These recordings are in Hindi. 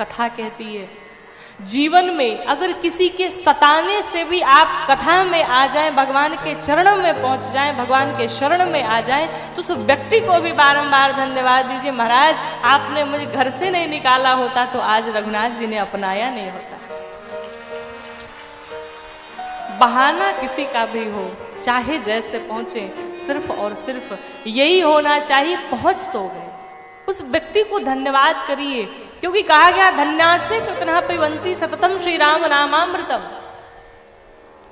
कथा कहती है जीवन में अगर किसी के सताने से भी आप कथा में आ जाएं, भगवान के चरणों में पहुंच जाएं, भगवान के शरण में आ जाएं, तो उस व्यक्ति को भी बारंबार धन्यवाद दीजिए, महाराज आपने मुझे घर से नहीं निकाला होता तो आज रघुनाथ जी ने अपनाया नहीं होता। बहाना किसी का भी हो, चाहे जैसे पहुंचे, सिर्फ और सिर्फ यही होना चाहिए, पहुंच तो गए। उस व्यक्ति को धन्यवाद करिए, क्योंकि कहा गया धन्यासे कृतनः पिबन्ति सततम श्री राम नामामृतम।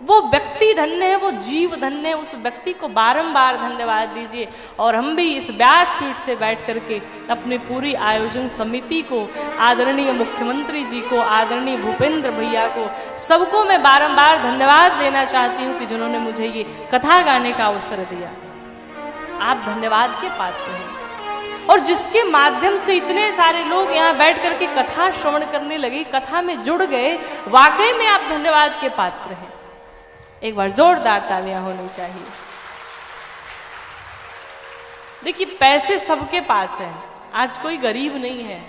वो व्यक्ति धन्य है, वो जीव धन्य है, उस व्यक्ति को बारंबार धन्यवाद दीजिए। और हम भी इस व्यासपीठ से बैठ करके अपनी पूरी आयोजन समिति को, आदरणीय मुख्यमंत्री जी को, आदरणीय भूपेंद्र भैया को, सबको मैं बारंबार धन्यवाद देना चाहती हूँ कि जिन्होंने मुझे ये कथा गाने का अवसर दिया। आप धन्यवाद के पात्र हैं, और जिसके माध्यम से इतने सारे लोग यहाँ बैठ करके कथा श्रवण करने लगे, कथा में जुड़ गए, वाकई में आप धन्यवाद के पात्र हैं। एक बार जोरदार तालियां होनी चाहिए। देखिए, पैसे सबके पास है, आज कोई गरीब नहीं है,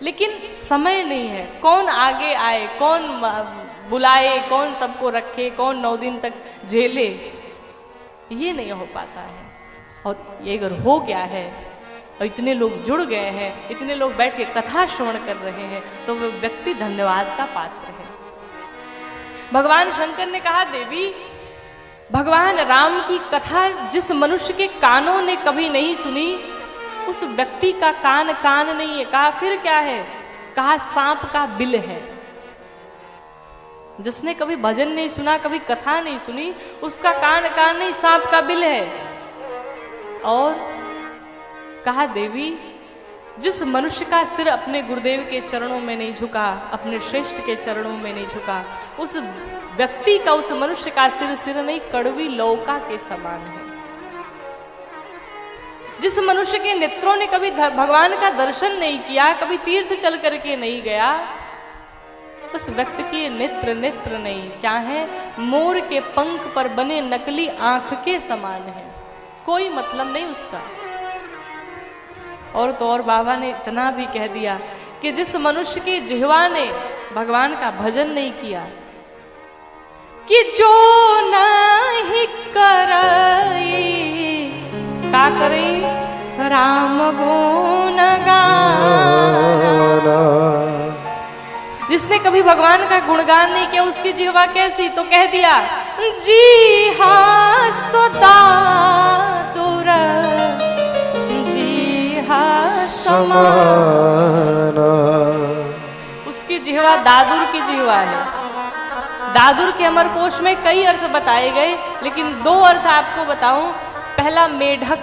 लेकिन समय नहीं है। कौन आगे आए, कौन बुलाए, कौन सबको रखे, कौन 9 दिन तक झेले, ये नहीं हो पाता है। और ये अगर हो गया है और इतने लोग जुड़ गए हैं, इतने लोग बैठ के कथा श्रवण कर रहे हैं, तो वो व्यक्ति धन्यवाद का पात्र है। भगवान शंकर ने कहा, देवी भगवान राम की कथा जिस मनुष्य के कानों ने कभी नहीं सुनी, उस व्यक्ति का कान कान नहीं है। कहा फिर क्या है? कहा सांप का बिल है। जिसने कभी भजन नहीं सुना, कभी कथा नहीं सुनी, उसका कान कान नहीं, सांप का बिल है। और कहा, देवी जिस मनुष्य का सिर अपने गुरुदेव के चरणों में नहीं झुका, अपने श्रेष्ठ के चरणों में नहीं झुका, उस व्यक्ति का, उस मनुष्य का सिर नहीं, कड़वी लौका के समान है। जिस मनुष्य के नेत्रों ने कभी भगवान का दर्शन नहीं किया, कभी तीर्थ चल करके नहीं गया, उस व्यक्ति के नेत्र नहीं, क्या है? मोर के पंख पर बने नकली आंख के समान है, कोई मतलब नहीं उसका। और तो और बाबा ने इतना भी कह दिया कि जिस मनुष्य की जिह्वा ने भगवान का भजन नहीं किया, कि जो नहीं करई, का करई? राम गुण गाना। जिसने कभी भगवान का गुणगान नहीं किया, उसकी जिह्वा कैसी? तो कह दिया, जी हा सदा तुर समाना। उसकी जिह्वा दादुर की जिह्वा है। दादुर के अमरकोश में कई अर्थ बताए गए, लेकिन 2 अर्थ आपको बताऊं। पहला, मेढक।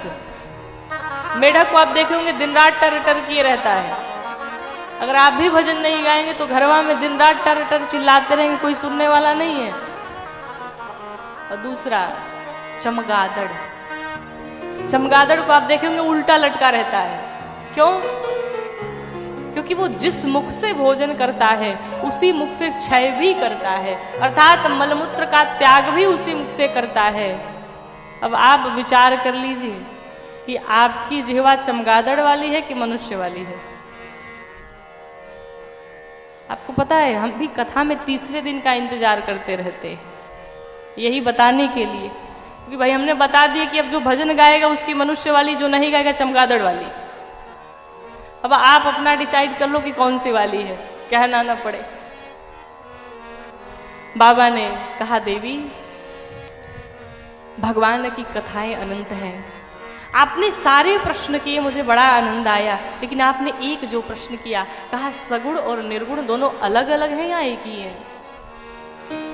मेढक को आप देखेंगे दिन रात टर टर किए रहता है। अगर आप भी भजन नहीं गाएंगे तो घरवा में दिन रात टर टर चिल्लाते रहेंगे, कोई सुनने वाला नहीं है। और दूसरा, चमगादड़। चमगादड़ को आप देखेंगे उल्टा लटका रहता है। क्यों? क्योंकि वो जिस मुख से भोजन करता है, उसी मुख से क्षय भी करता है, अर्थात मलमूत्र का त्याग भी उसी मुख से करता है। अब आप विचार कर लीजिए कि आपकी जिह्वा चमगादड़ वाली है कि मनुष्य वाली है। आपको पता है, हम भी कथा में तीसरे दिन का इंतजार करते रहते हैं, यही बताने के लिए कि भाई हमने बता दिया कि अब जो भजन गाएगा उसकी मनुष्य वाली, जो नहीं गाएगा चमगादड़ वाली। अब आप अपना डिसाइड कर लो कि कौन सी वाली है, कहना ना पड़े। बाबा ने कहा, देवी भगवान की कथाएं अनंत हैं। आपने सारे प्रश्न किए, मुझे बड़ा आनंद आया, लेकिन आपने एक जो प्रश्न किया, कहा सगुण और निर्गुण दोनों अलग अलग हैं या एक ही है?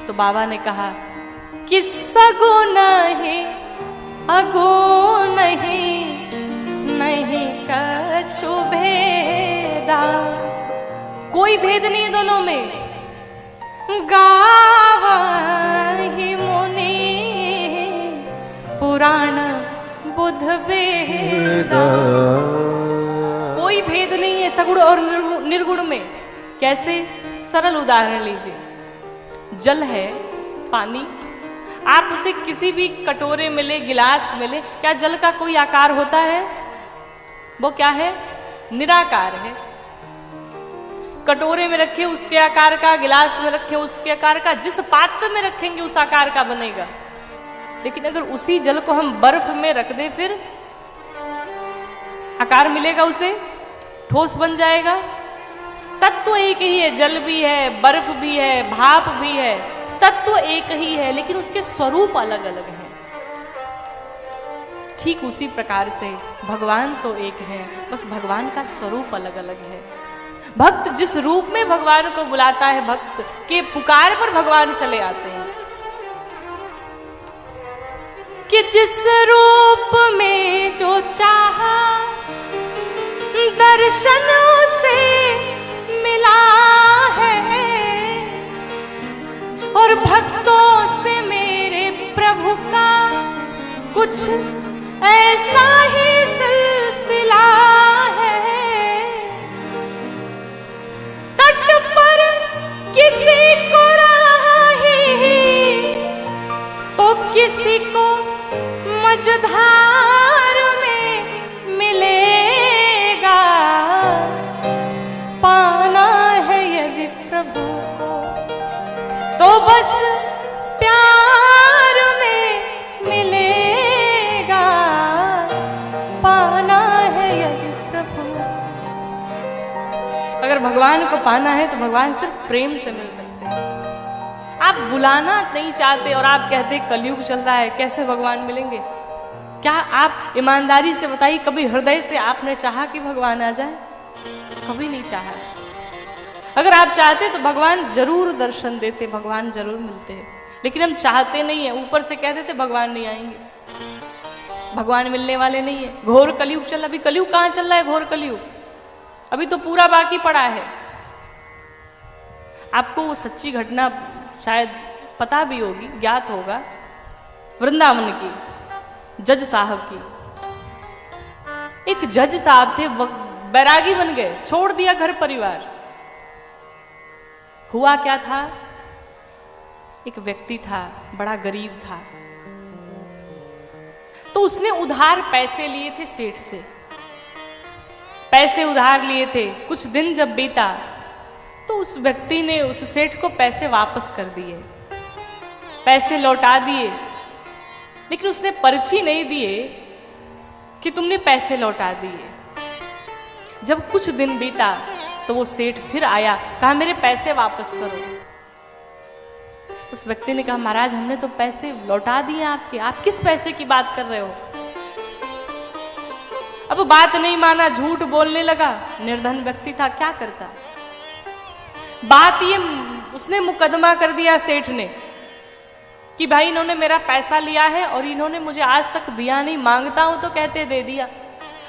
तो बाबा ने कहा कि सगुण है अगुण नहीं, नहीं कछु भेदा। कोई भेद नहीं दोनों में। गावहि मुनि पुराण बुध वेदा। कोई भेद नहीं है सगुण और निर्गुण में। कैसे? सरल उदाहरण लीजिए। जल है, पानी, आप उसे किसी भी कटोरे में ले, गिलास में ले, क्या जल का कोई आकार होता है? वो क्या है? निराकार है। कटोरे में रखे उसके आकार का, गिलास में रखे उसके आकार का, जिस पात्र में रखेंगे उस आकार का बनेगा। लेकिन अगर उसी जल को हम बर्फ में रख दे, फिर आकार मिलेगा उसे, ठोस बन जाएगा। तत्व एक ही है, जल भी है, बर्फ भी है, भाप भी है, तत्व एक ही है, लेकिन उसके स्वरूप अलग अलग हैं। ठीक उसी प्रकार से भगवान तो एक है, बस भगवान का स्वरूप अलग अलग है। भक्त जिस रूप में भगवान को बुलाता है, भक्त के पुकार पर भगवान चले आते हैं। कि जिस रूप में जो चाहा दर्शन उसे मिला है, और भक्तों से मेरे प्रभु का कुछ ऐसा ही सिलसिला है। तट पर किसी को राही तो किसी को मझधार में मिलेगा। पाना है यदि प्रभु को तो बस प्यार में मिलेगा। पाना है यदि प्रभु, अगर भगवान को पाना है तो भगवान सिर्फ प्रेम से मिल सकते हैं। आप बुलाना नहीं चाहते और आप कहते कलयुग चल रहा है, कैसे भगवान मिलेंगे? क्या आप ईमानदारी से बताइए, कभी हृदय से आपने चाहा कि भगवान आ जाए? कभी नहीं चाहा। अगर आप चाहते तो भगवान जरूर दर्शन देते, भगवान जरूर मिलते हैं, लेकिन हम चाहते नहीं है। ऊपर से कह देते भगवान नहीं आएंगे, भगवान मिलने वाले नहीं है। घोर कलयुग चल, अभी कलयुग कहां चल रहा है? घोर कलयुग अभी तो पूरा बाकी पड़ा है। आपको वो सच्ची घटना शायद पता भी होगी, ज्ञात होगा, वृंदावन की जज साहब की। एक जज साहब थे, बैरागी बन गए, छोड़ दिया घर परिवार। हुआ क्या था, एक व्यक्ति था, बड़ा गरीब था, तो उसने उधार पैसे लिए थे सेठ से, पैसे उधार लिए थे। कुछ दिन जब बीता तो उस व्यक्ति ने उस सेठ को पैसे वापस कर दिए, पैसे लौटा दिए, लेकिन उसने पर्ची नहीं दिए कि तुमने पैसे लौटा दिए। जब कुछ दिन बीता तो वो सेठ फिर आया, कहा मेरे पैसे वापस करो। उस व्यक्ति ने कहा महाराज हमने तो पैसे लौटा दिए आपके, आप किस पैसे की बात कर रहे हो? अब बात नहीं माना, झूठ बोलने लगा। निर्धन व्यक्ति था, क्या करता। बात ये, उसने मुकदमा कर दिया सेठ ने कि भाई इन्होंने मेरा पैसा लिया है और इन्होंने मुझे आज तक दिया नहीं, मांगता हूं तो कहते दे दिया।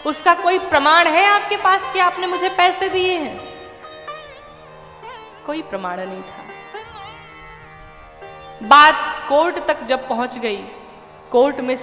उसका कोई प्रमाण है आपके पास कि आपने मुझे पैसे दिए हैं? कोई प्रमाण नहीं था। बात कोर्ट तक जब पहुंच गई, कोर्ट में